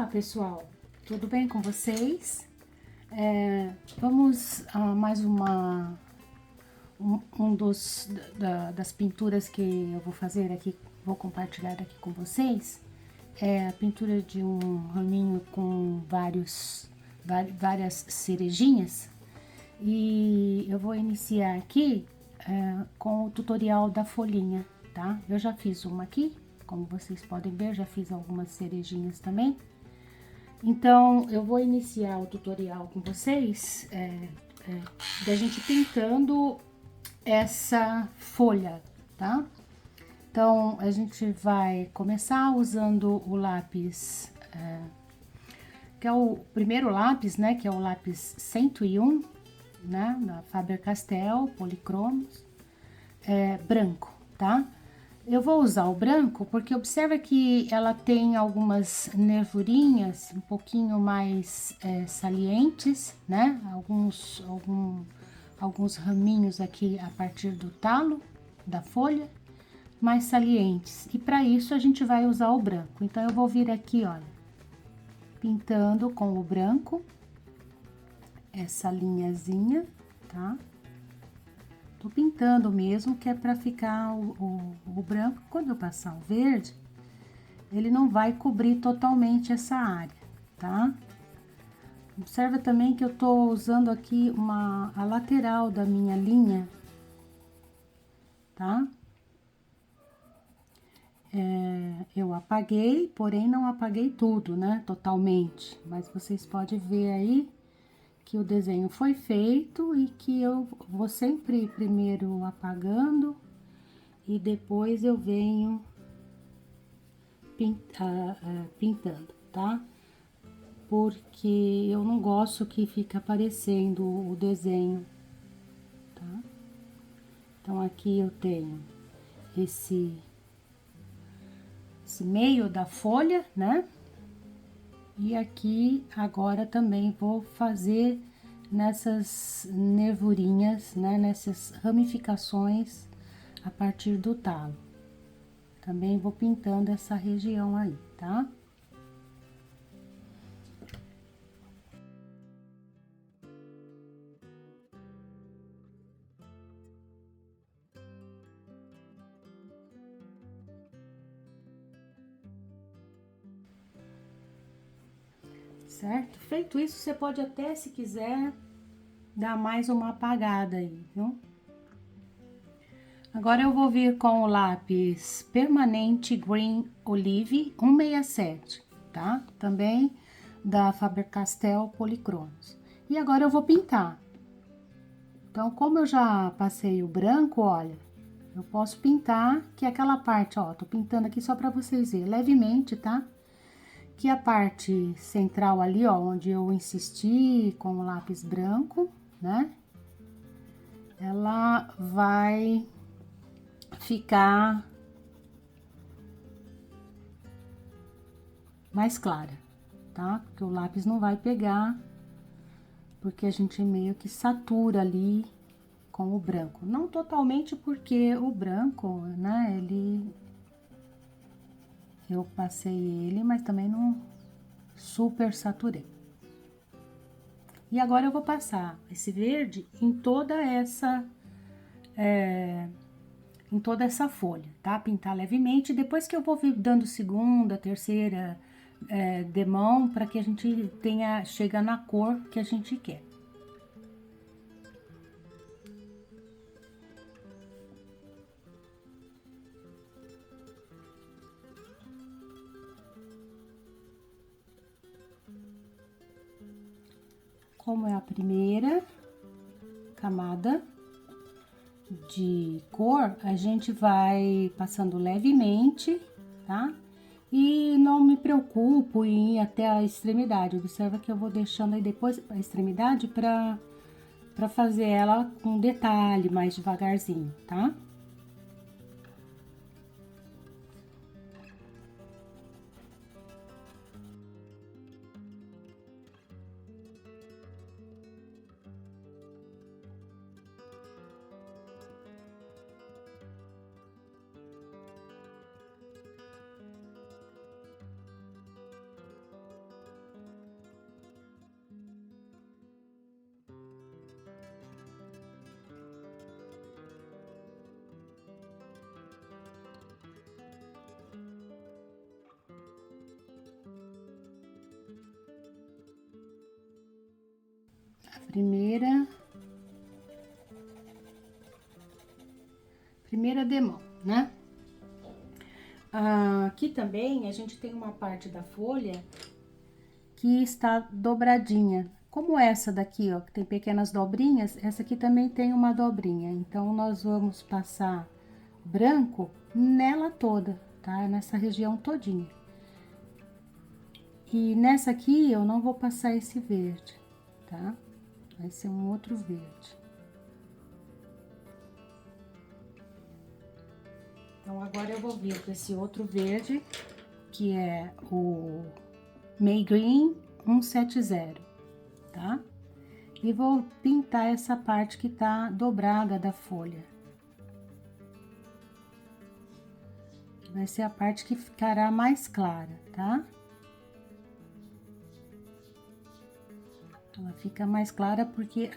pessoal, tudo bem com vocês? Vamos a mais das pinturas que eu vou fazer aqui, vou compartilhar aqui com vocês. É a pintura de um raminho com várias cerejinhas. E eu vou iniciar aqui com o tutorial da folhinha, tá? Eu já fiz uma aqui, como vocês podem ver, já fiz algumas cerejinhas também. Então, eu vou iniciar o tutorial com vocês, da gente pintando essa folha, tá? Então, a gente vai começar usando o lápis, que é o primeiro lápis, né? Que é o lápis 101, né? Da Faber-Castell, Policromos, branco, tá? Eu vou usar o branco porque observa que ela tem algumas nervurinhas um pouquinho mais salientes, né? Alguns raminhos aqui a partir do talo da folha, mais salientes. E para isso a gente vai usar o branco. Então eu vou vir aqui, olha, pintando com o branco essa linhazinha, tá? Tô pintando mesmo, que é para ficar o branco. Quando eu passar o verde, ele não vai cobrir totalmente essa área, tá? Observa também que eu tô usando aqui a lateral da minha linha, tá? Eu apaguei, porém não apaguei tudo, né? Totalmente. Mas vocês podem ver aí que o desenho foi feito e que eu vou sempre primeiro apagando e depois eu venho pintando, tá? Porque eu não gosto que fique aparecendo o desenho, tá? Então, aqui eu tenho esse meio da folha, né? E aqui agora também vou fazer nessas nervurinhas, né? Nessas ramificações a partir do talo. Também vou pintando essa região aí, tá? Certo? Feito isso, você pode até, se quiser, dar mais uma apagada aí, viu? Agora eu vou vir com o lápis Permanente Green Olive 167, tá? Também da Faber-Castell Policromos. E agora eu vou pintar. Então, como eu já passei o branco, olha, eu posso pintar, que é aquela parte, ó, tô pintando aqui só pra vocês verem, levemente, tá? Que a parte central ali, ó, onde eu insisti com o lápis branco, né? Ela vai ficar mais clara, tá? Porque o lápis não vai pegar, porque a gente meio que satura ali com o branco. Não totalmente, porque o branco, né, eu passei ele, mas também não super saturei. E agora eu vou passar esse verde em toda essa folha, tá? Pintar levemente, depois que eu vou vir dando segunda, terceira demão, para que a gente chega na cor que a gente quer. Como é a primeira camada de cor, a gente vai passando levemente, tá? E não me preocupo em ir até a extremidade. Observa que eu vou deixando aí depois a extremidade para fazer ela com detalhe, mais devagarzinho, tá? primeira demão, né? Aqui também a gente tem uma parte da folha que está dobradinha. Como essa daqui, ó, que tem pequenas dobrinhas, essa aqui também tem uma dobrinha. Então, nós vamos passar branco nela toda, tá? Nessa região todinha. E nessa aqui eu não vou passar esse verde, tá? Vai ser um outro verde. Então, agora eu vou vir com esse outro verde, que é o May Green 170, tá? E vou pintar essa parte que tá dobrada da folha. Vai ser a parte que ficará mais clara, tá? Ela fica mais clara porque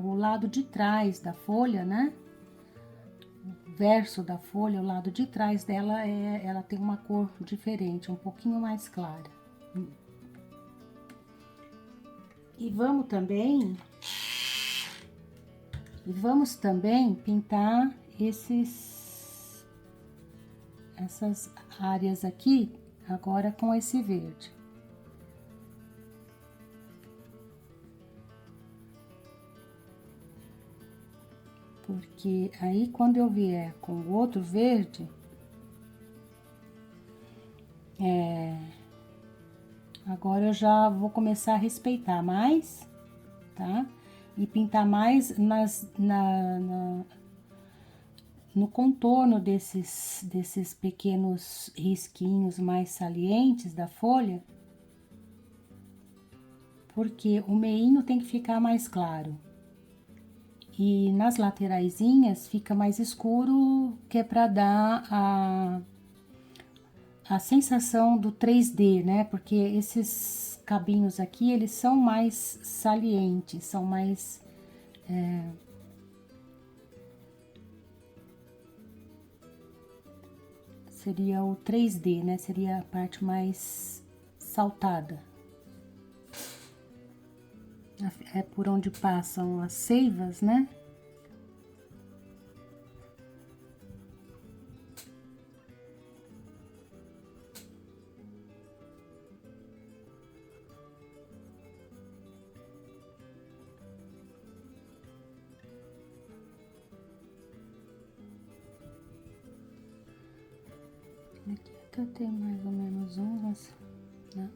o lado de trás da folha, né? O verso da folha, o lado de trás dela, ela tem uma cor diferente, um pouquinho mais clara. E vamos também pintar essas áreas aqui, agora com esse verde. Porque aí, quando eu vier com o outro verde, agora eu já vou começar a respeitar mais, tá? E pintar mais no contorno desses pequenos risquinhos mais salientes da folha, porque o meinho tem que ficar mais claro. E nas lateraisinhas fica mais escuro, que é para dar a sensação do 3D, né? Porque esses cabinhos aqui, eles são mais salientes, são mais... seria o 3D, né? Seria a parte mais saltada. É por onde passam as seivas, né? Aqui até tem mais ou menos umas, né?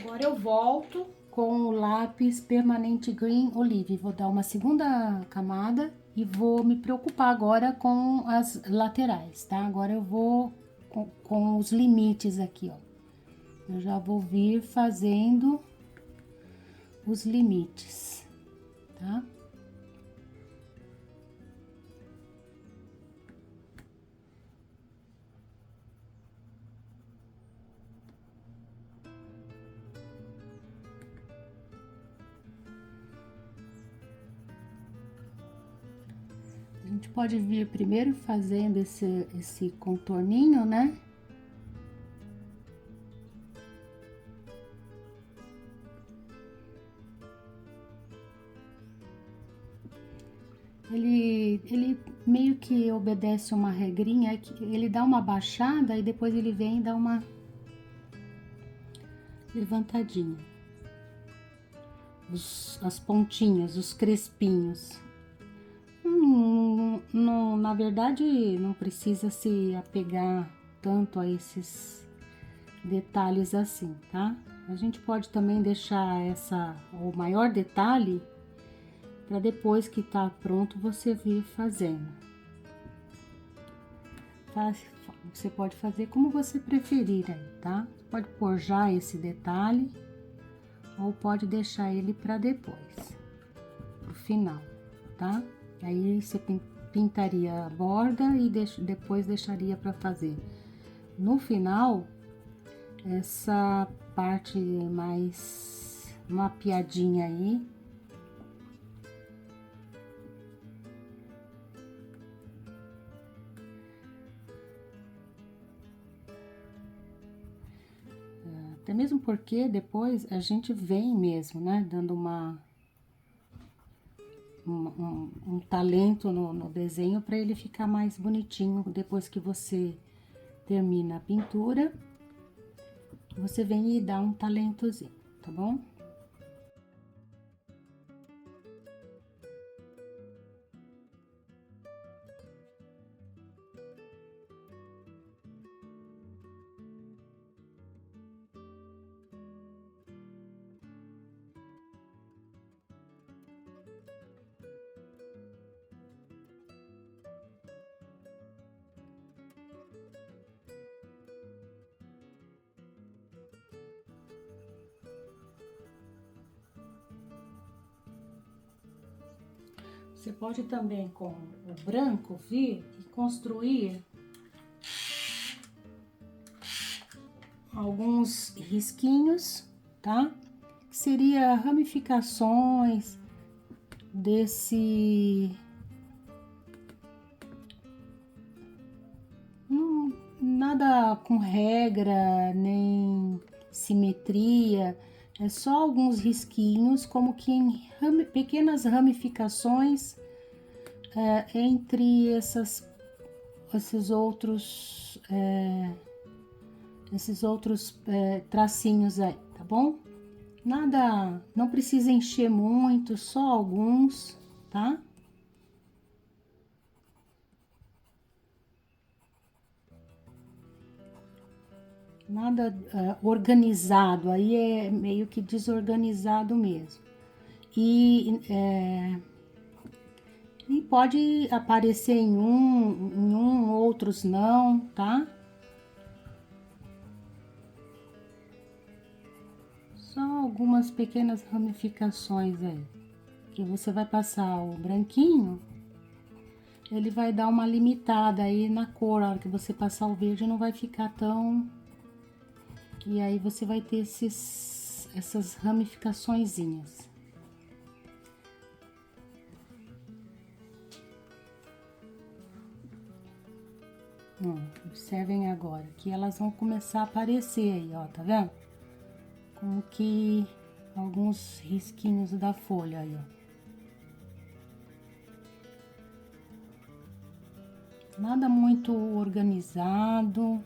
Agora eu volto com o lápis Permanente Green Olive. Vou dar uma segunda camada e vou me preocupar agora com as laterais, tá? Agora eu vou com os limites aqui, ó. Eu já vou vir fazendo os limites, tá? A gente pode vir primeiro fazendo esse contorninho, né? Ele meio que obedece uma regrinha, que ele dá uma baixada e depois ele vem e dá uma levantadinha. As pontinhas, os crespinhos. Na verdade, não precisa se apegar tanto a esses detalhes assim, tá? A gente pode também deixar o maior detalhe para depois que tá pronto você vir fazendo. Você pode fazer como você preferir aí, tá? Você pode pôr já esse detalhe ou pode deixar ele para depois, pro final, tá? Aí você pintaria a borda e depois deixaria para fazer no final essa parte mais mapeadinha aí. Até mesmo porque depois a gente vem mesmo, né, dando uma um talento no desenho para ele ficar mais bonitinho. Depois que você termina a pintura, você vem e dá um talentozinho, tá bom? Você pode também, com o branco, vir e construir alguns risquinhos, tá? Que seria ramificações desse... Nada com regra, nem simetria, é só alguns risquinhos, como que em pequenas ramificações entre esses outros tracinhos aí, tá bom? Nada, não precisa encher muito, só alguns, tá? Nada organizado, aí é meio que desorganizado mesmo. E pode aparecer em outros não, tá? Só algumas pequenas ramificações aí. Que você vai passar o branquinho, ele vai dar uma limitada aí na cor. A hora que você passar o verde não vai ficar tão... E aí você vai ter essas ramificaçõezinhas. Observem agora que elas vão começar a aparecer aí, ó, tá vendo? Como que alguns risquinhos da folha aí, ó. Nada muito organizado,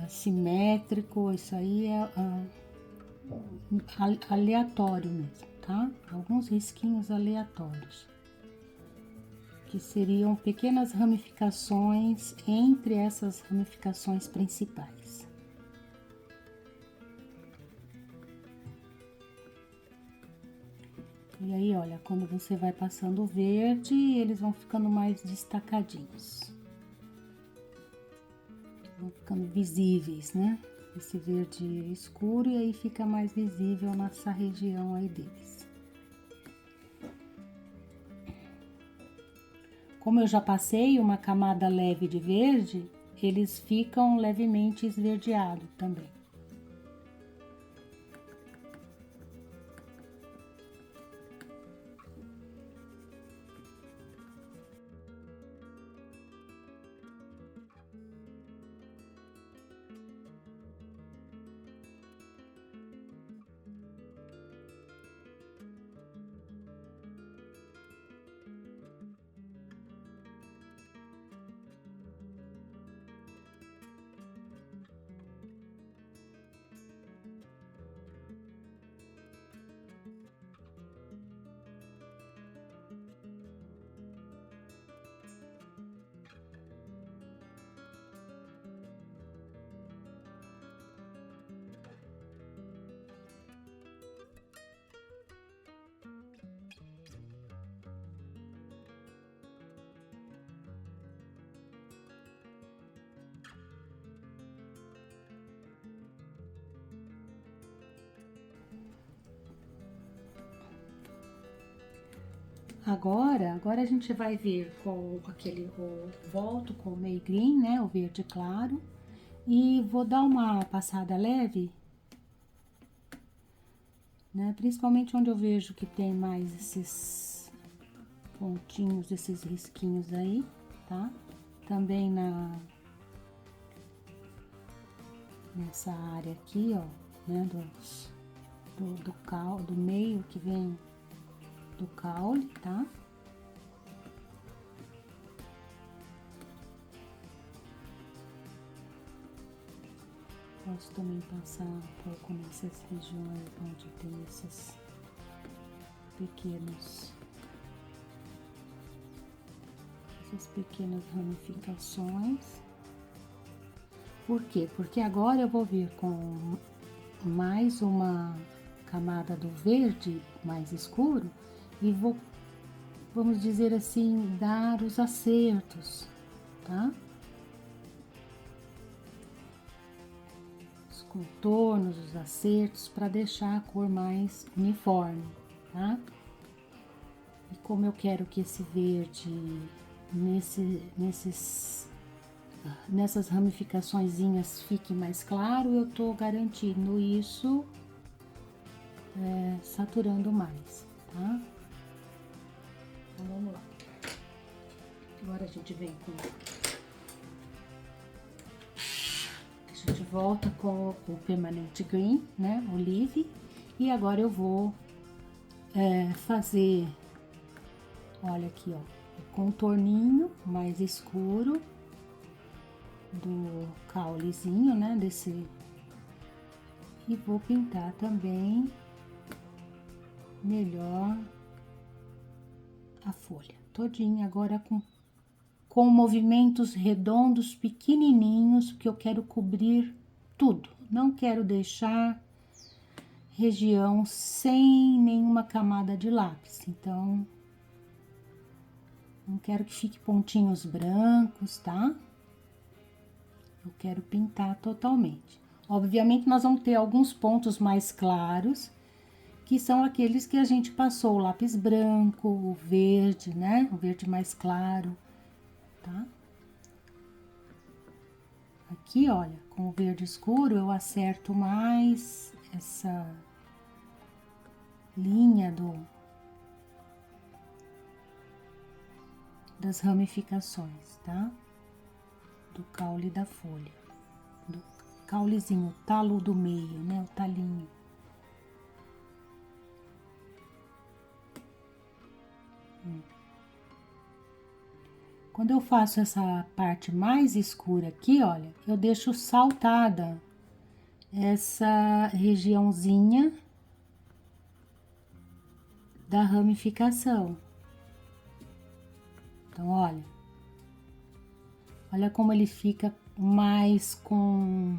simétrico, isso aí é aleatório mesmo, tá? Alguns risquinhos aleatórios, que seriam pequenas ramificações entre essas ramificações principais. E aí, olha, quando você vai passando o verde, eles vão ficando mais destacadinhos. Vão ficando visíveis, né? Esse verde escuro, e aí fica mais visível nessa região aí deles. Como eu já passei uma camada leve de verde, eles ficam levemente esverdeados também. Agora a gente vai vir com volto com o meio green, né, o verde claro, e vou dar uma passada leve, né, principalmente onde eu vejo que tem mais esses pontinhos, esses risquinhos aí, tá? Também nessa área aqui, ó, né, do meio que vem do caule, tá? Posso também passar um pouco nessas regiões onde tem esses essas pequenas ramificações. Por quê? Porque agora eu vou vir com mais uma camada do verde mais escuro e vou, vamos dizer assim, dar os acertos, tá? Os contornos, os acertos, para deixar a cor mais uniforme, tá? E como eu quero que esse verde nessas ramificaçõezinhas fique mais claro, eu tô garantindo isso saturando mais, tá? Então vamos lá. Agora a gente vem com... A gente volta com o Permanent Green, né? Olive. E agora eu vou fazer, olha aqui, ó, o contorninho mais escuro do caulezinho, né? Desse... E vou pintar também melhor a folha todinha, agora com movimentos redondos pequenininhos, que eu quero cobrir tudo. Não quero deixar região sem nenhuma camada de lápis. Então, não quero que fique pontinhos brancos, tá? Eu quero pintar totalmente. Obviamente, nós vamos ter alguns pontos mais claros, que são aqueles que a gente passou o lápis branco, o verde, né? O verde mais claro, tá? Aqui, olha, com o verde escuro eu acerto mais essa linha das ramificações, tá? Do caule da folha, do caulezinho, o talo do meio, né? O talinho. Quando eu faço essa parte mais escura aqui, olha, eu deixo saltada essa regiãozinha da ramificação. Então, olha como ele fica mais com...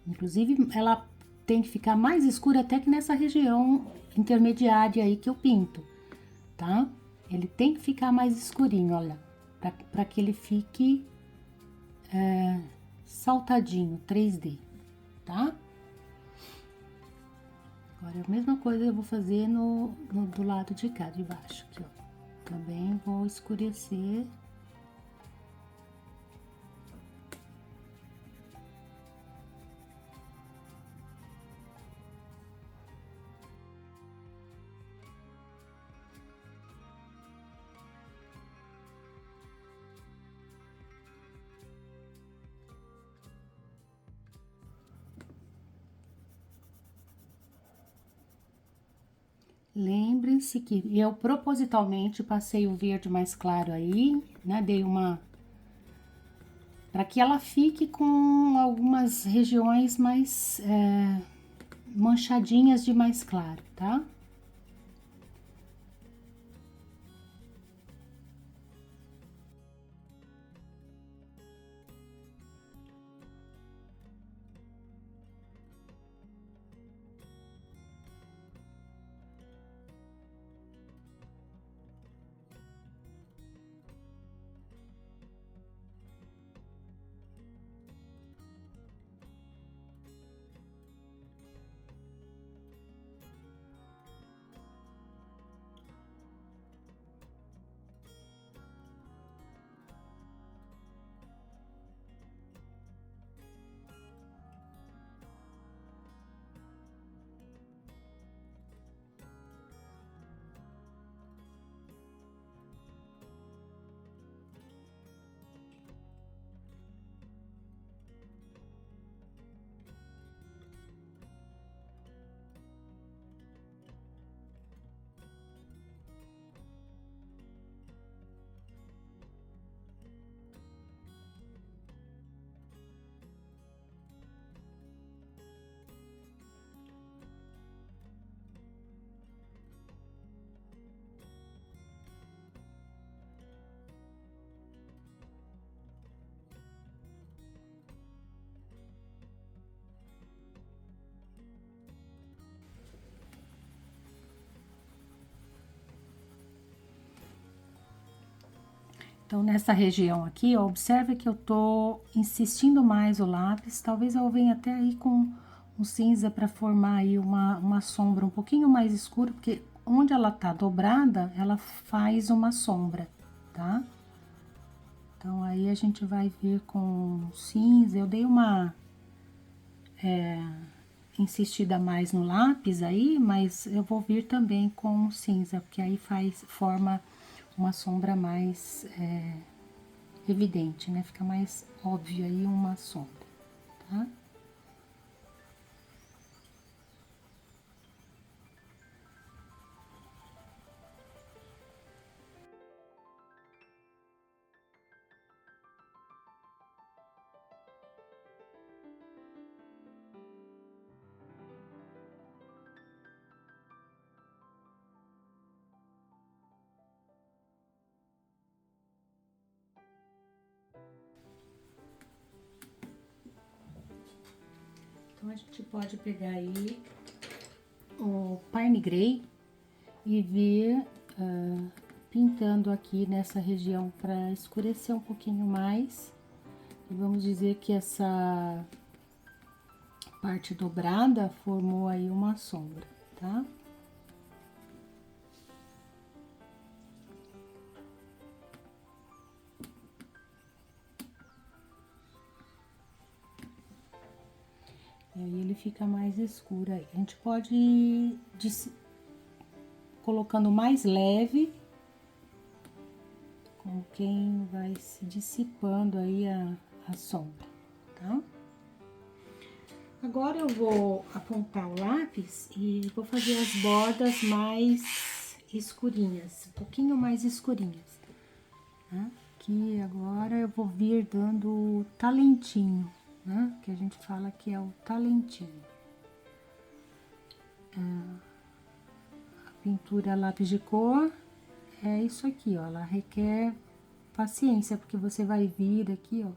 Inclusive, ela tem que ficar mais escura até que nessa região intermediária aí que eu pinto, tá? Ele tem que ficar mais escurinho, olha, para que ele fique saltadinho, 3D, tá? Agora, a mesma coisa eu vou fazer do lado de cá, de baixo, aqui, ó. Também vou escurecer. Lembrem-se que eu propositalmente passei o verde mais claro aí, né? Dei uma... para que ela fique com algumas regiões mais manchadinhas de mais claro, tá? Então, nessa região aqui, ó, observe que eu tô insistindo mais o lápis. Talvez eu venha até aí com um cinza para formar aí uma sombra um pouquinho mais escura, porque onde ela tá dobrada, ela faz uma sombra, tá? Então, aí a gente vai vir com cinza. Eu dei uma insistida mais no lápis aí, mas eu vou vir também com cinza, porque aí forma uma sombra mais evidente, né? Fica mais óbvio aí uma sombra, tá? Então, a gente pode pegar aí o Pine Grey e vir pintando aqui nessa região para escurecer um pouquinho mais. E vamos dizer que essa parte dobrada formou aí uma sombra, tá? E aí ele fica mais escuro aí. A gente pode ir colocando mais leve, com quem vai se dissipando aí a sombra, tá? Agora eu vou apontar o lápis e vou fazer as bordas mais escurinhas, um pouquinho mais escurinhas, tá? Aqui agora eu vou vir dando talentinho, né? Que a gente fala que é o talentinho. A pintura lápis de cor é isso aqui, ó. Ela requer paciência, porque você vai vir aqui, ó.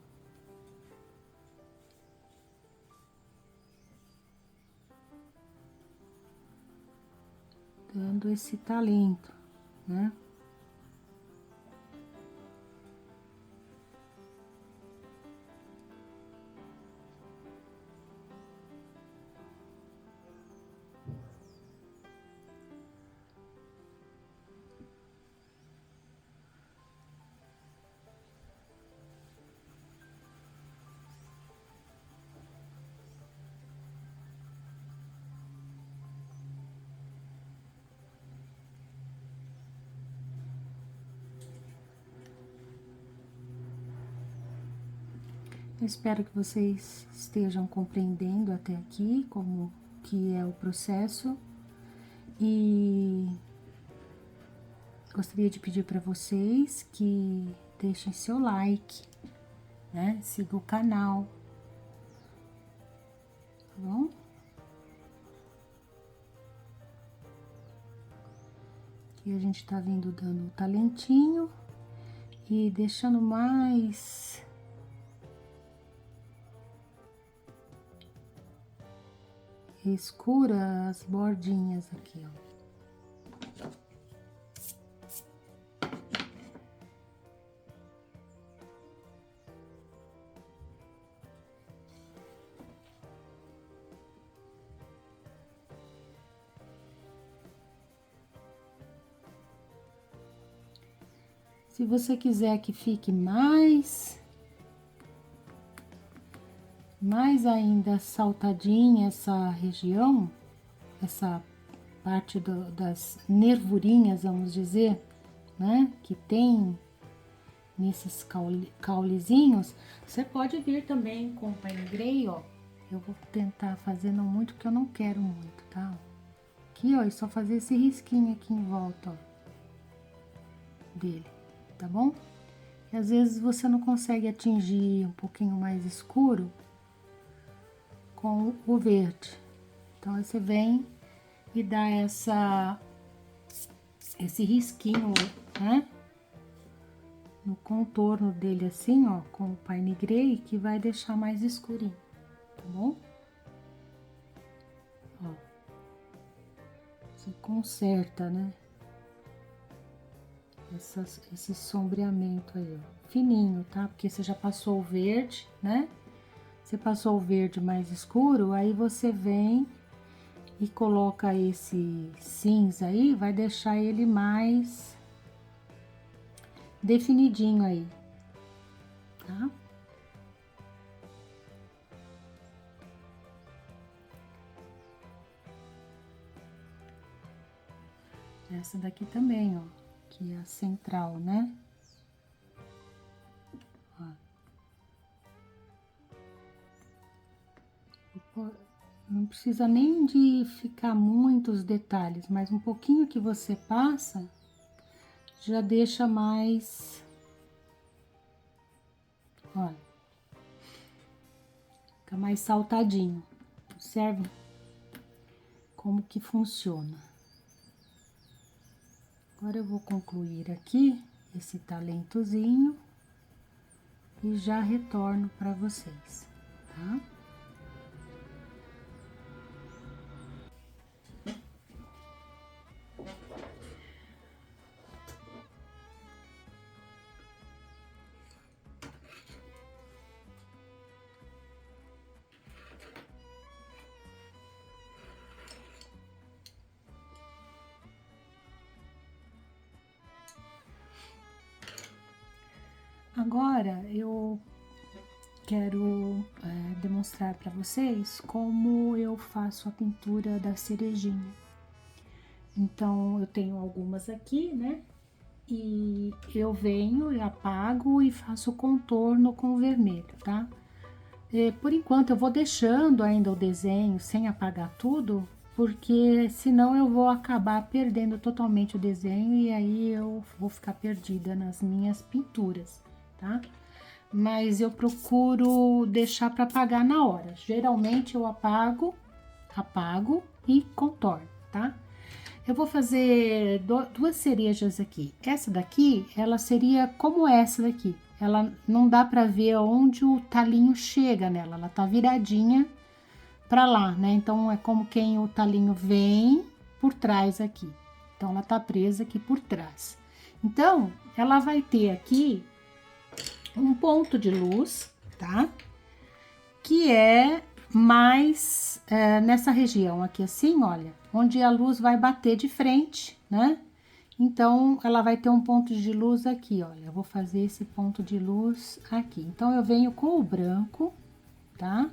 Dando esse talento, né? Eu espero que vocês estejam compreendendo até aqui como que é o processo e gostaria de pedir para vocês que deixem seu like, né? Siga o canal, tá bom? Aqui a gente tá vindo dando o talentinho e deixando mais escura as bordinhas aqui, ó. Se você quiser que fique mais ainda saltadinha essa região, essa parte das nervurinhas, vamos dizer, né? Que tem nesses caulezinhos, você pode vir também com o Pine Grey, ó. Eu vou tentar fazer não muito, porque eu não quero muito, tá? Aqui, ó, é só fazer esse risquinho aqui em volta, ó, dele, tá bom? E às vezes você não consegue atingir um pouquinho mais escuro com o verde. Então, aí você vem e dá esse risquinho, né? No contorno dele assim, ó, com o Pine Grey, que vai deixar mais escurinho, tá bom? Ó, você conserta, né? esse sombreamento aí, ó, fininho, tá? Porque você já passou o verde, né? Você passou o verde mais escuro, aí você vem e coloca esse cinza aí, vai deixar ele mais definidinho aí, tá? Essa daqui também, ó, que é a central, né? Ó. Não precisa nem de ficar muitos detalhes, mas um pouquinho que você passa já deixa mais, olha, fica mais saltadinho. Observe como que funciona. Agora eu vou concluir aqui esse talentozinho e já retorno para vocês, tá? Agora eu quero demonstrar para vocês como eu faço a pintura da cerejinha. Então, eu tenho algumas aqui, né? E eu venho e apago e faço o contorno com vermelho, tá? Por enquanto, eu vou deixando ainda o desenho sem apagar tudo, porque senão eu vou acabar perdendo totalmente o desenho e aí eu vou ficar perdida nas minhas pinturas, tá? Mas eu procuro deixar para apagar na hora. Geralmente eu apago e contorno, tá? Eu vou fazer duas cerejas aqui. Essa daqui, ela seria como essa daqui. Ela não dá para ver onde o talinho chega nela, ela tá viradinha para lá, né? Então é como quem o talinho vem por trás aqui. Então ela tá presa aqui por trás. Então, ela vai ter aqui um ponto de luz, tá? Que é mais nessa região aqui assim, olha, onde a luz vai bater de frente, né? Então, ela vai ter um ponto de luz aqui, olha, eu vou fazer esse ponto de luz aqui. Então, eu venho com o branco, tá?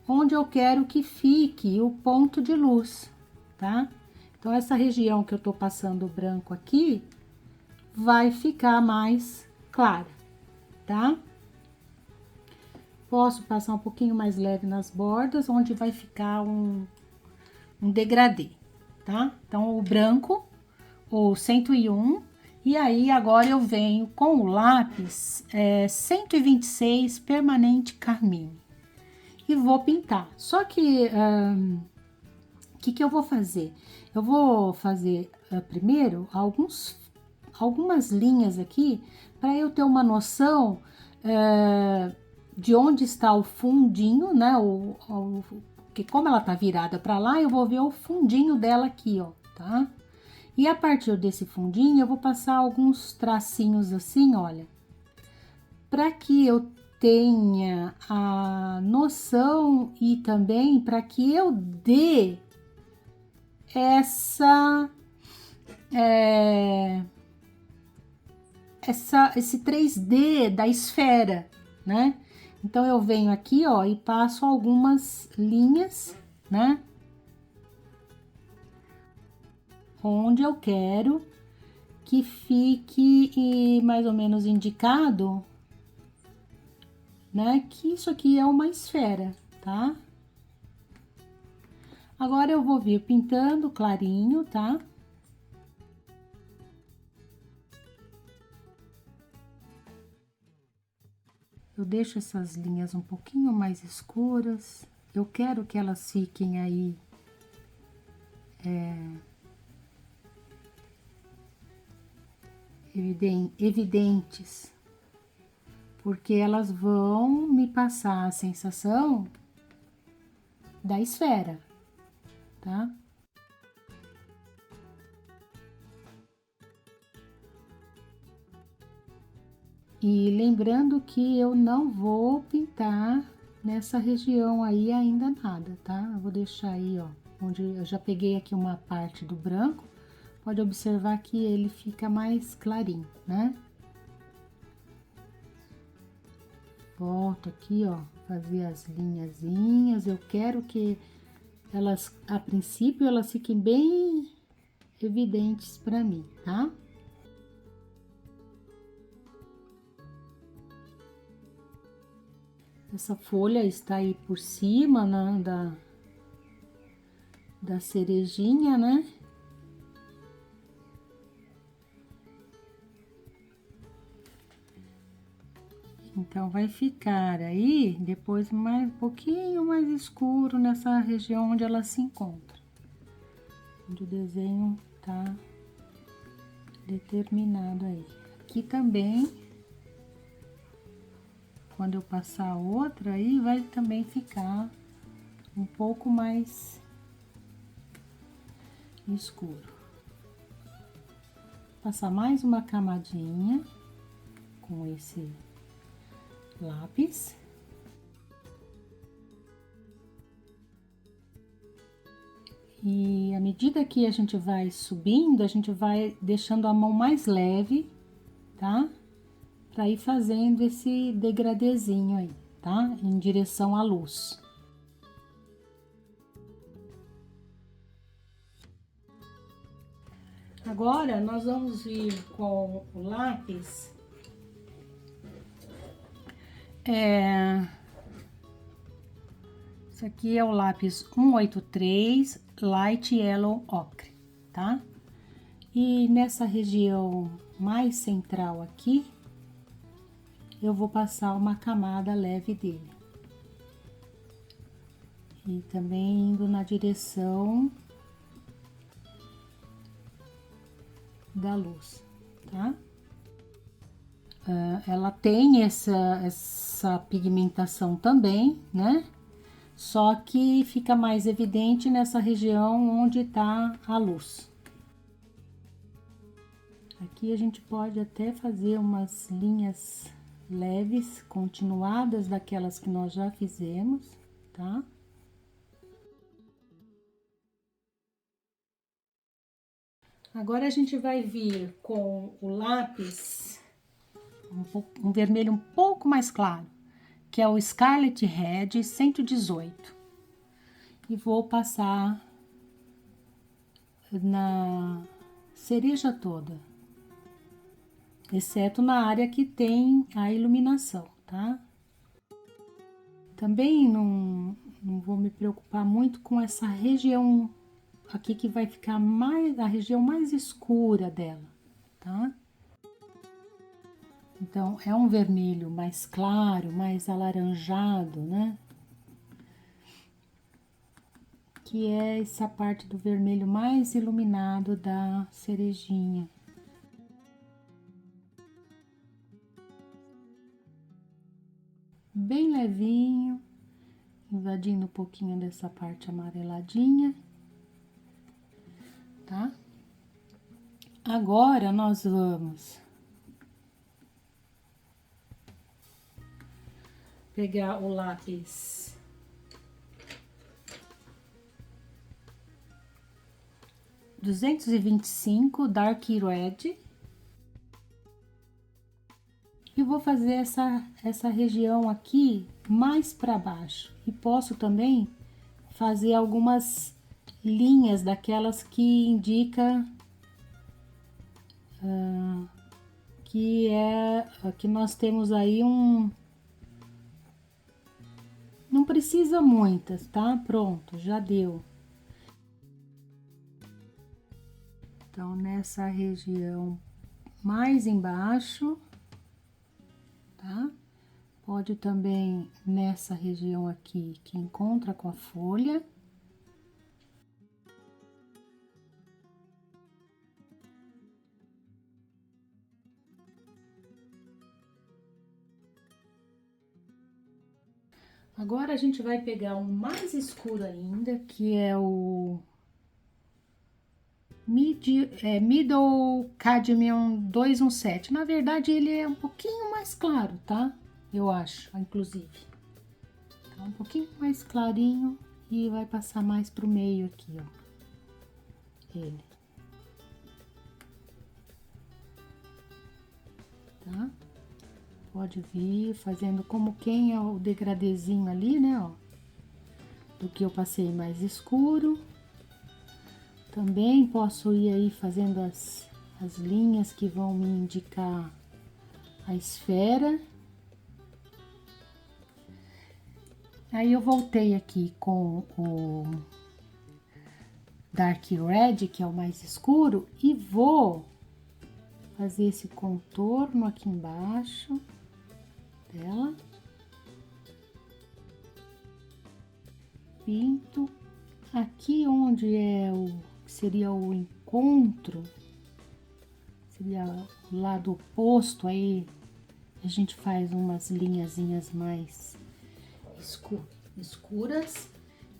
Onde eu quero que fique o ponto de luz, tá? Então, essa região que eu tô passando o branco aqui, vai ficar mais clara, tá? Posso passar um pouquinho mais leve nas bordas, onde vai ficar um degradê, tá? Então, o branco, o 101, e aí agora eu venho com o lápis 126 permanente carmine e vou pintar. Só que, o que eu vou fazer? Eu vou fazer primeiro algumas linhas aqui, para eu ter uma noção de onde está o fundinho, né? Porque como ela tá virada para lá, eu vou ver o fundinho dela aqui, ó, tá? E a partir desse fundinho, eu vou passar alguns tracinhos assim, olha, para que eu tenha a noção e também para que eu dê esse 3D da esfera, né? Então, eu venho aqui, ó, e passo algumas linhas, né? Onde eu quero que fique mais ou menos indicado, né? Que isso aqui é uma esfera, tá? Agora, eu vou vir pintando clarinho, tá? Eu deixo essas linhas um pouquinho mais escuras. Eu quero que elas fiquem aí evidentes, porque elas vão me passar a sensação da esfera, tá? E lembrando que eu não vou pintar nessa região aí ainda nada, tá? Eu vou deixar aí, ó, onde eu já peguei aqui uma parte do branco, pode observar que ele fica mais clarinho, né? Volto aqui, ó, fazer as linhazinhas. Eu quero que elas, a princípio, elas fiquem bem evidentes pra mim, tá? Essa folha está aí por cima, né, da cerejinha, né? Então, vai ficar aí, depois mais um pouquinho mais escuro nessa região onde ela se encontra. Onde o desenho tá determinado aí. Aqui também, quando eu passar outra aí, vai também ficar um pouco mais escuro. Passar mais uma camadinha com esse lápis. E à medida que a gente vai subindo, a gente vai deixando a mão mais leve, tá? Pra ir fazendo esse degradezinho aí, tá? Em direção à luz. Agora, nós vamos vir com o lápis. Esse aqui é o lápis 183 Light Yellow Ochre, tá? E nessa região mais central aqui, eu vou passar uma camada leve dele. E também indo na direção da luz, tá? Ela tem essa pigmentação também, né? Só que fica mais evidente nessa região onde tá a luz. Aqui a gente pode até fazer umas linhas leves, continuadas daquelas que nós já fizemos, tá? Agora a gente vai vir com o lápis, um vermelho um pouco mais claro, que é o Scarlet Red 118. E vou passar na cereja toda, exceto na área que tem a iluminação, tá? Também não vou me preocupar muito com essa região aqui que vai ficar mais, a região mais escura dela, tá? Então, é um vermelho mais claro, mais alaranjado, né? Que é essa parte do vermelho mais iluminado da cerejinha. Bem levinho, invadindo um pouquinho dessa parte amareladinha, tá? Agora, nós vamos pegar o lápis 225 Dark Red e vou fazer essa região aqui mais para baixo. E posso também fazer algumas linhas daquelas que indica que nós temos aí não precisa muitas, tá? Pronto, já deu. Então, nessa região mais embaixo, tá? Pode também nessa região aqui que encontra com a folha. Agora a gente vai pegar um mais escuro ainda, que é o Middle Cadmium 217. Na verdade, ele é um pouquinho mais claro, tá? Eu acho, inclusive. Tá um pouquinho mais clarinho e vai passar mais pro meio aqui, ó. Ele. Tá? Pode vir fazendo como quem é o degradezinho ali, né, ó. Do que eu passei mais escuro. Também posso ir aí fazendo as linhas que vão me indicar a esfera. Aí eu voltei aqui com o Dark Red, que é o mais escuro, e vou fazer esse contorno aqui embaixo dela. Pinto. Aqui onde seria o encontro, seria o lado oposto, aí a gente faz umas linhazinhas mais escuras.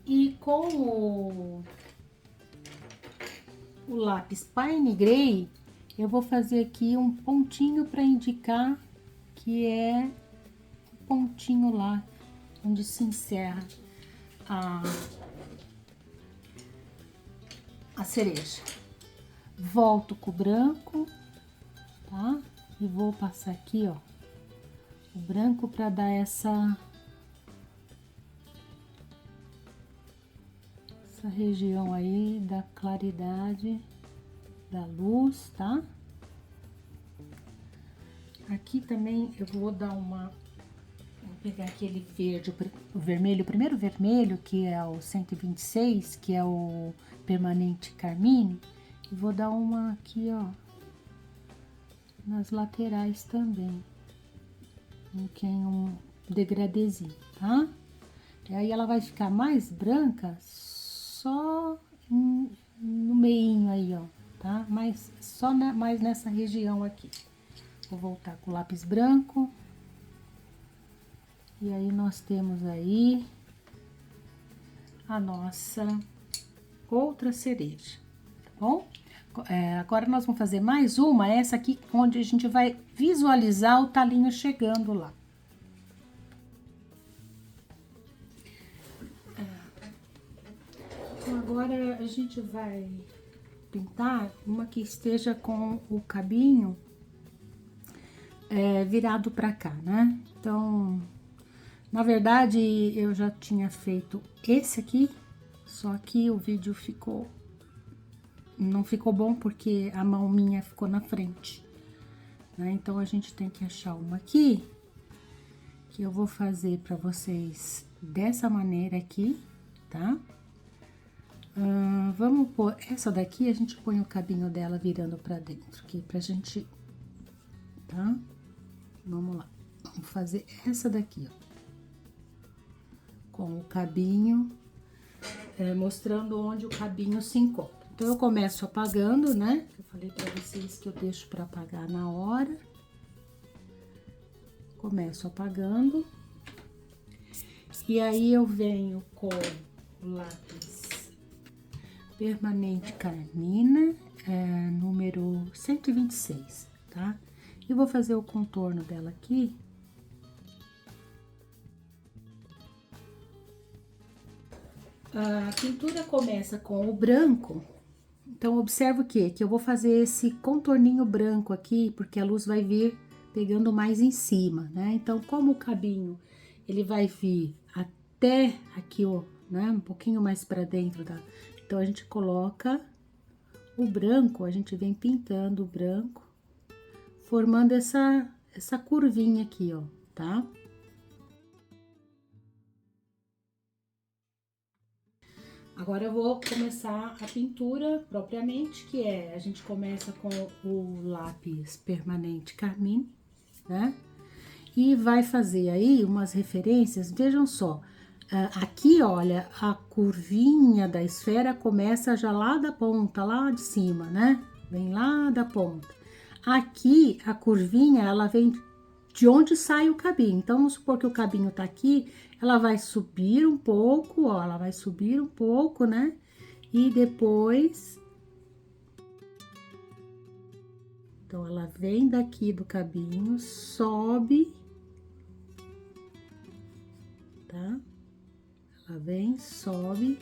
E com o lápis Pine Grey, eu vou fazer aqui um pontinho para indicar que é o pontinho lá onde se encerra a cereja. Volto com o branco, tá? E vou passar aqui, ó, o branco para dar essa região aí da claridade da luz, tá? Aqui também eu vou dar vou pegar aquele verde, o vermelho, o primeiro vermelho, que é o 126, que é o permanente carmine, e vou dar uma aqui, ó, nas laterais também, um degradezinho, tá? E aí ela vai ficar mais branca só no meinho aí, ó, tá? Mas só mais nessa região aqui. Vou voltar com o lápis branco. E aí nós temos aí a nossa outra cereja, tá bom? Agora nós vamos fazer mais uma, essa aqui onde a gente vai visualizar o talinho chegando lá. Então agora a gente vai pintar uma que esteja com o cabinho virado pra cá, né? Então, na verdade, eu já tinha feito esse aqui, só que o vídeo não ficou bom porque a mão minha ficou na frente, né? Então, a gente tem que achar uma aqui, que eu vou fazer pra vocês dessa maneira aqui, tá? Vamos pôr essa daqui, a gente põe o cabinho dela virando pra dentro aqui, pra gente, tá? Vamos lá, vamos fazer essa daqui, ó, com o cabinho, mostrando onde o cabinho se encontra. Então, eu começo apagando, né? Eu falei pra vocês que eu deixo pra apagar na hora. Começo apagando. E aí, eu venho com o lápis permanente carmina, número 126, tá? E vou fazer o contorno dela aqui. A pintura começa com o branco, então observa o quê? Que eu vou fazer esse contorninho branco aqui, porque a luz vai vir pegando mais em cima, né? Então, como o cabinho, ele vai vir até aqui, ó, né? Um pouquinho mais pra dentro Então, a gente coloca o branco, a gente vem pintando o branco, formando essa curvinha aqui, ó, tá? Agora eu vou começar a pintura propriamente, que a gente começa com o lápis permanente carmine, né? E vai fazer aí umas referências, vejam só, aqui, olha, a curvinha da esfera começa já lá da ponta, lá de cima, né? Vem lá da ponta. Aqui, a curvinha, ela vem de onde sai o cabinho. Então, vamos supor que o cabinho tá aqui, ela vai subir um pouco, ó, ela vai subir um pouco, né? E depois Então, ela vem daqui do cabinho, sobe, tá? Ela vem, sobe,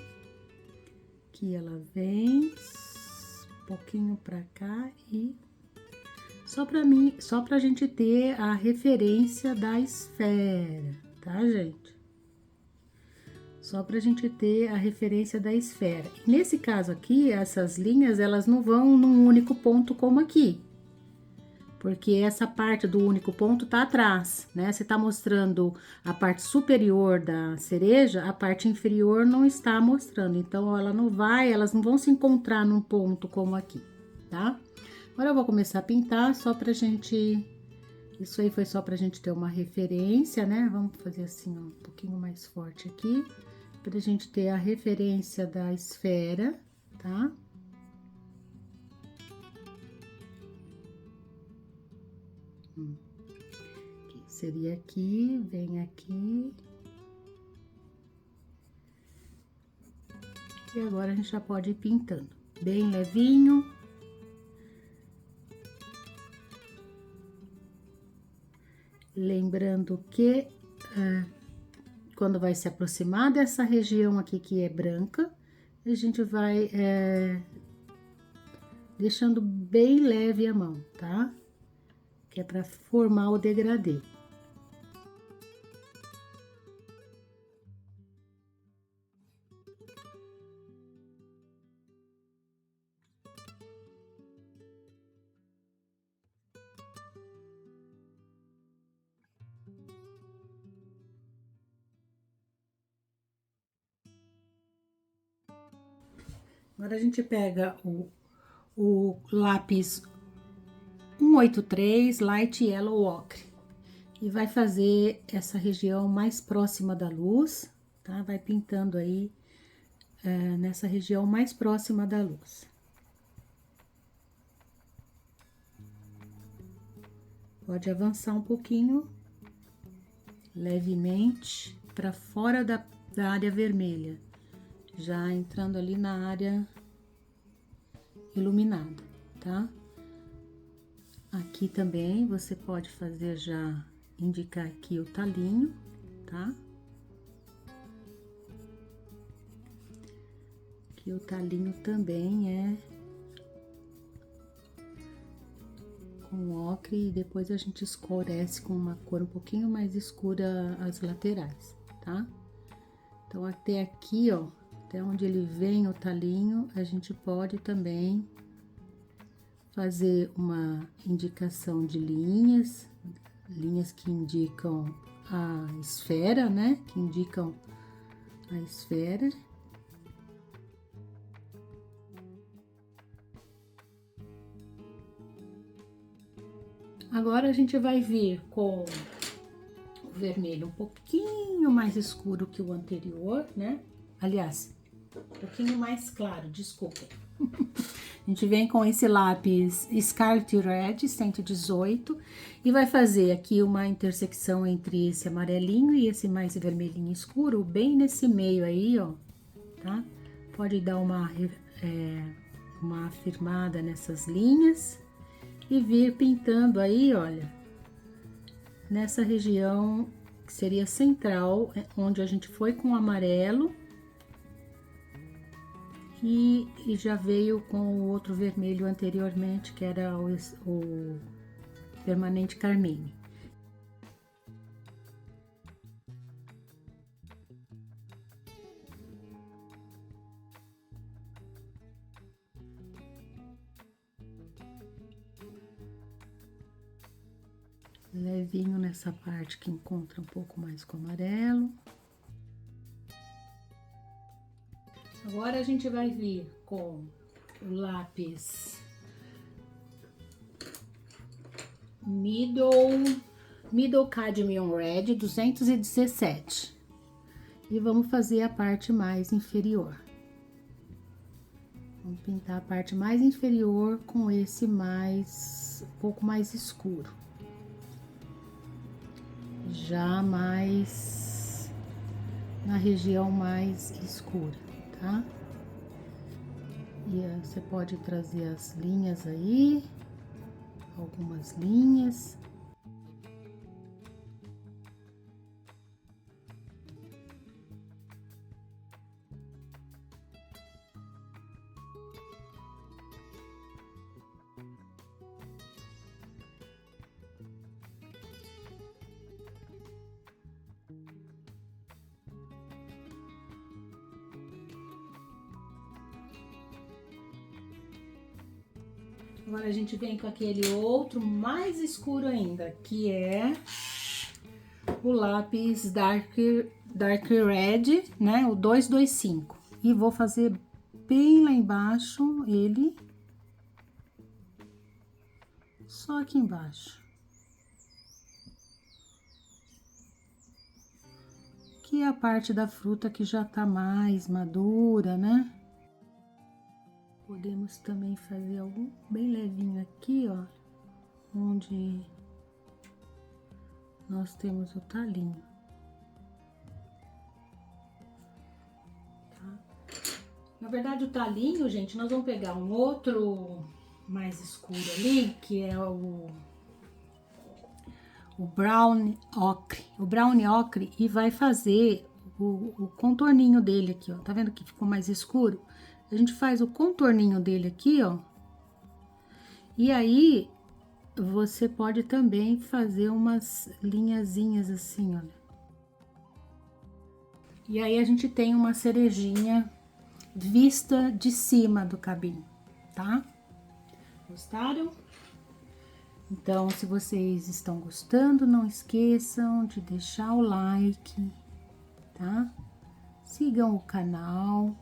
aqui ela vem, um pouquinho pra cá e só pra gente ter a referência da esfera, tá, gente? Só pra gente ter a referência da esfera. E nesse caso aqui, essas linhas, elas não vão num único ponto como aqui. Porque essa parte do único ponto tá atrás, né? Você tá mostrando a parte superior da cereja, a parte inferior não está mostrando. Então, elas não vão se encontrar num ponto como aqui, tá? Agora eu vou começar a pintar só pra gente... Isso aí foi só pra gente ter uma referência, né? Vamos fazer assim, ó, um pouquinho mais forte aqui, pra gente ter a referência da esfera, tá? Seria aqui, vem aqui. E agora a gente já pode ir pintando, bem levinho. Lembrando que quando vai se aproximar dessa região aqui que é branca, a gente vai deixando bem leve a mão, tá? Que é para formar o degradê. Agora a gente pega o lápis 183 Light Yellow Ochre e vai fazer essa região mais próxima da luz, tá? Vai pintando aí nessa região mais próxima da luz. Pode avançar um pouquinho, levemente, para fora da área vermelha, já entrando ali na área iluminada, tá? Aqui também você pode fazer já, indicar aqui o talinho, tá? Aqui o talinho também é com ocre e depois a gente escurece com uma cor um pouquinho mais escura as laterais, tá? Então, até aqui, ó, até onde ele vem o talinho, a gente pode também fazer uma indicação de linhas que indicam a esfera, né? Que indicam a esfera. Agora a gente vai vir com o vermelho um pouquinho mais escuro que o anterior, né? Aliás, um pouquinho mais claro, desculpa. A gente vem com esse lápis Scarlet Red 118 e vai fazer aqui uma intersecção entre esse amarelinho e esse mais vermelhinho escuro, bem nesse meio aí, ó, tá? Pode dar uma afirmada nessas linhas e vir pintando aí, olha, nessa região que seria central, onde a gente foi com o amarelo. E já veio com o outro vermelho anteriormente, que era o permanente carmine. Levinho nessa parte que encontra um pouco mais com amarelo. Agora a gente vai vir com o lápis Middle Cadmium Red 217 e vamos fazer a parte mais inferior. Vamos pintar a parte mais inferior com esse um pouco mais escuro, já mais na região mais escura, tá? E você pode trazer as linhas aí, algumas linhas. Agora a gente vem com aquele outro mais escuro ainda, que é o lápis Dark Red, né? O 225. E vou fazer bem lá embaixo ele, só aqui embaixo. Que é a parte da fruta que já tá mais madura, né? Podemos também fazer algo bem levinho aqui, ó, onde nós temos o talinho. Tá? Na verdade, o talinho, gente, nós vamos pegar um outro mais escuro ali, que é o brown ocre. O brown ocre, e vai fazer o contorninho dele aqui, ó. Tá vendo que ficou mais escuro? A gente faz o contorninho dele aqui, ó. E aí, você pode também fazer umas linhazinhas assim, olha. E aí, a gente tem uma cerejinha vista de cima do cabinho, tá? Gostaram? Então, se vocês estão gostando, não esqueçam de deixar o like, tá? Sigam o canal.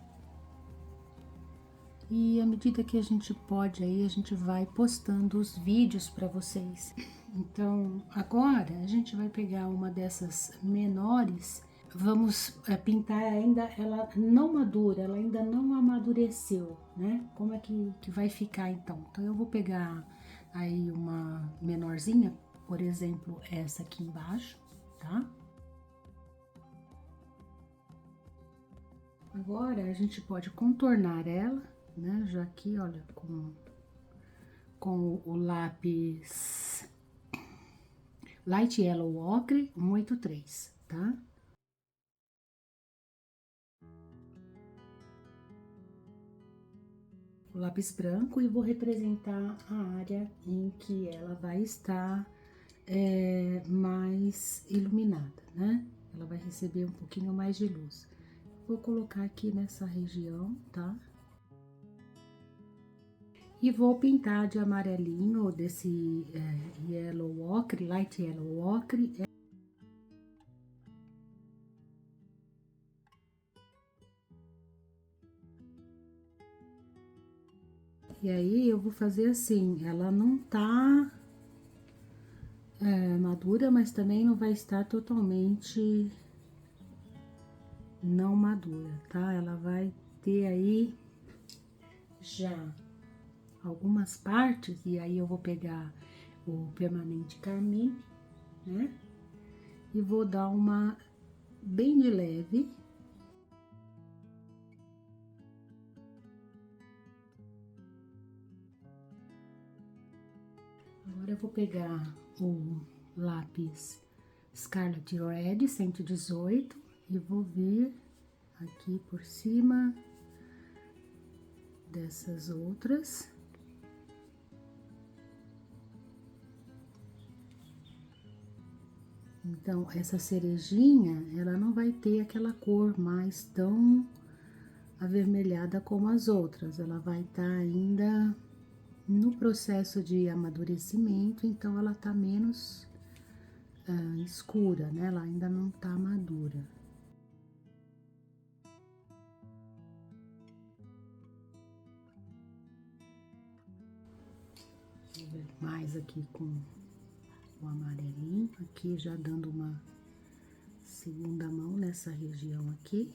E à medida que a gente pode aí, a gente vai postando os vídeos para vocês. Então, agora a gente vai pegar uma dessas menores, vamos pintar ainda ela não madura, ela ainda não amadureceu, né? Como é que vai ficar então? Então, eu vou pegar aí uma menorzinha, por exemplo, essa aqui embaixo, tá? Agora, a gente pode contornar ela, né? Já aqui, olha, com o lápis Light Yellow Ocre 183, tá? O lápis branco e vou representar a área em que ela vai estar mais iluminada, né? Ela vai receber um pouquinho mais de luz. Vou colocar aqui nessa região, tá? E vou pintar de amarelinho, desse yellow ocre, light yellow ocre. E aí, eu vou fazer assim, ela não tá madura, mas também não vai estar totalmente não madura, tá? Ela vai ter aí já algumas partes, e aí eu vou pegar o permanente carmim, né? E vou dar uma bem de leve. Agora eu vou pegar o lápis Scarlet Red 118 e vou vir aqui por cima dessas outras. Então, essa cerejinha, ela não vai ter aquela cor mais tão avermelhada como as outras. Ela vai estar ainda no processo de amadurecimento, então ela tá menos escura, né? Ela ainda não tá madura. Vou ver mais aqui com o amarelinho, aqui já dando uma segunda mão nessa região aqui.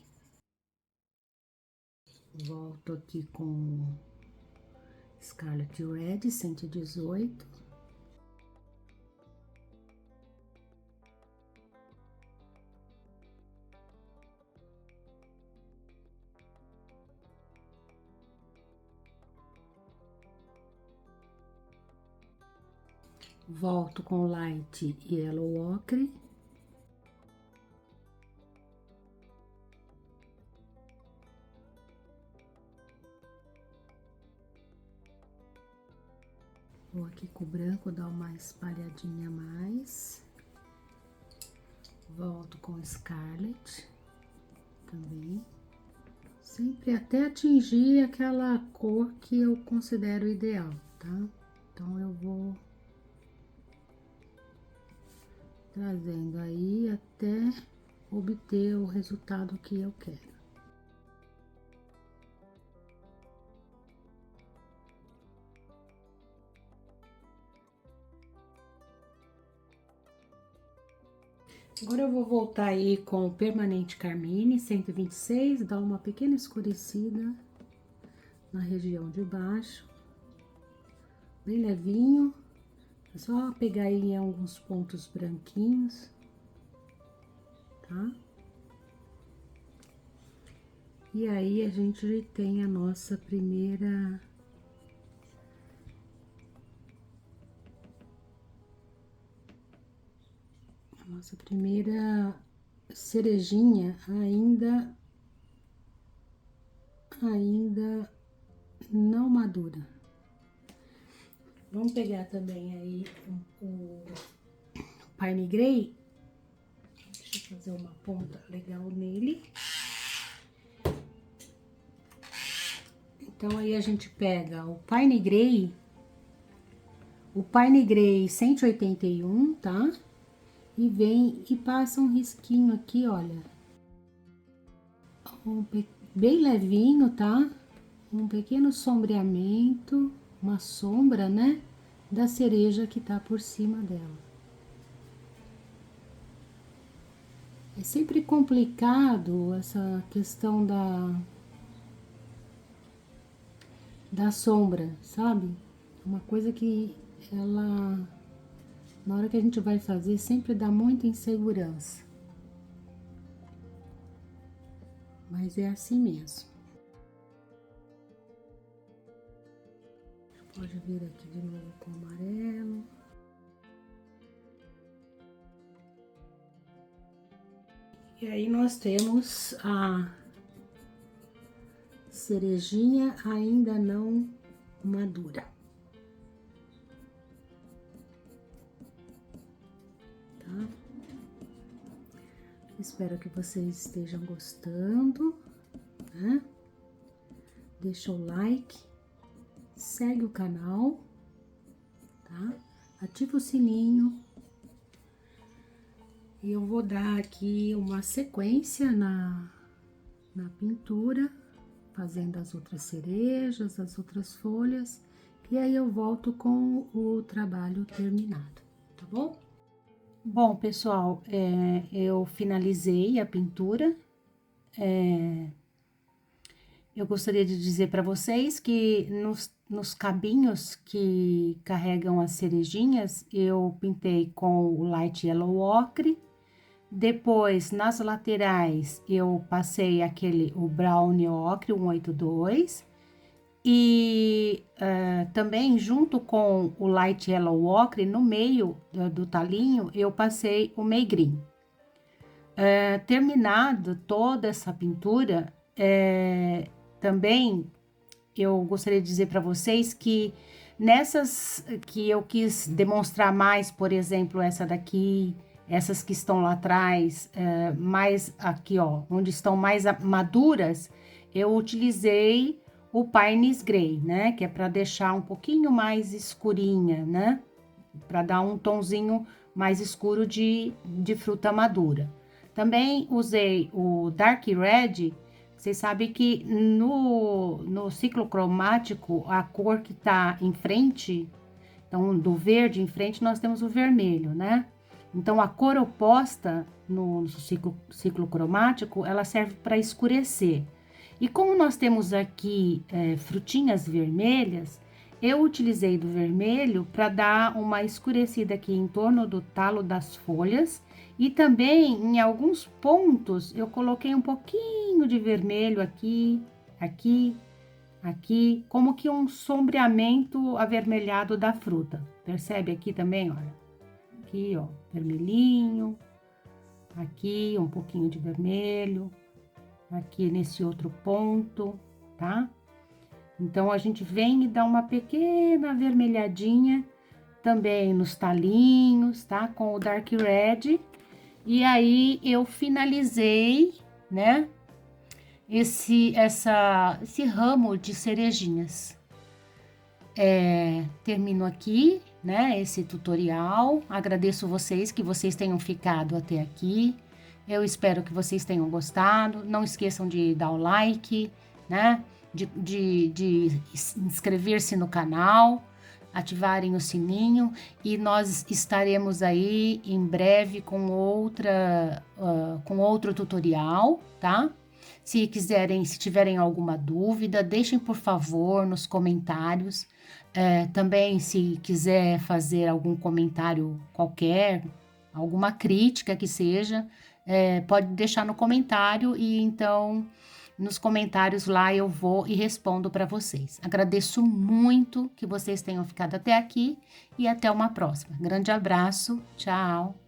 Volto aqui com Scarlet Red 118. Volto com o Light Yellow Ocre. Vou aqui com o branco dar uma espalhadinha a mais. Volto com o Scarlet também. Sempre até atingir aquela cor que eu considero ideal, tá? Então, eu vou trazendo aí até obter o resultado que eu quero. Agora eu vou voltar aí com o Permanente Carmine 126, dar uma pequena escurecida na região de baixo, bem levinho, é só pegar aí em alguns pontos branquinhos, tá? E aí a gente tem a nossa primeira cerejinha ainda não madura. Vamos pegar também aí o Pine Grey. Deixa eu fazer uma ponta legal nele. Então, aí a gente pega o Pine Grey 181, tá? E vem e passa um risquinho aqui, olha. Bem levinho, tá? Um pequeno sombreamento, uma sombra, né? Da cereja que tá por cima dela. É sempre complicado essa questão da sombra, sabe? Uma coisa que ela, na hora que a gente vai fazer, sempre dá muita insegurança. Mas é assim mesmo. Pode vir aqui de novo com o amarelo. E aí nós temos a cerejinha ainda não madura. Tá? Espero que vocês estejam gostando, né? Deixa o like, segue o canal, tá? Ativa o sininho. E eu vou dar aqui uma sequência na pintura, fazendo as outras cerejas, as outras folhas, e aí eu volto com o trabalho terminado, tá bom? Bom, pessoal, eu finalizei a pintura. Eu gostaria de dizer para vocês que nos cabinhos que carregam as cerejinhas, eu pintei com o Light Yellow Ocre. Depois, nas laterais, eu passei o Brown Ocre 182. E também, junto com o Light Yellow Ocre, no meio do talinho, eu passei o May Green. Terminado toda essa pintura, também eu gostaria de dizer para vocês que nessas que eu quis demonstrar mais, por exemplo, essa daqui, essas que estão lá atrás, mais aqui, ó, onde estão mais maduras, eu utilizei o Pines Grey, né, que é para deixar um pouquinho mais escurinha, né, para dar um tonzinho mais escuro de fruta madura. Também usei o Dark Red. Vocês sabem que no ciclo cromático, a cor que tá em frente, então do verde em frente, nós temos o vermelho, né? Então, a cor oposta no ciclo cromático, ela serve para escurecer. E como nós temos aqui frutinhas vermelhas, eu utilizei do vermelho para dar uma escurecida aqui em torno do talo das folhas. E também, em alguns pontos, eu coloquei um pouquinho de vermelho aqui, aqui, como que um sombreamento avermelhado da fruta. Percebe aqui também, olha? Aqui, ó, vermelhinho. Aqui, um pouquinho de vermelho. Aqui nesse outro ponto, tá? Então, a gente vem e dá uma pequena avermelhadinha também nos talinhos, tá? Com o Dark Red. E aí, eu finalizei, né? Esse ramo de cerejinhas. Termino aqui, né, esse tutorial. Agradeço vocês que vocês tenham ficado até aqui. Eu espero que vocês tenham gostado. Não esqueçam de dar o like, né, de inscrever-se no canal, ativarem o sininho e nós estaremos aí em breve com com outro tutorial, tá? Se tiverem alguma dúvida, deixem por favor nos comentários. Também, se quiser fazer algum comentário qualquer, alguma crítica que seja, pode deixar no comentário e então nos comentários lá eu vou e respondo para vocês. Agradeço muito que vocês tenham ficado até aqui e até uma próxima. Grande abraço, tchau!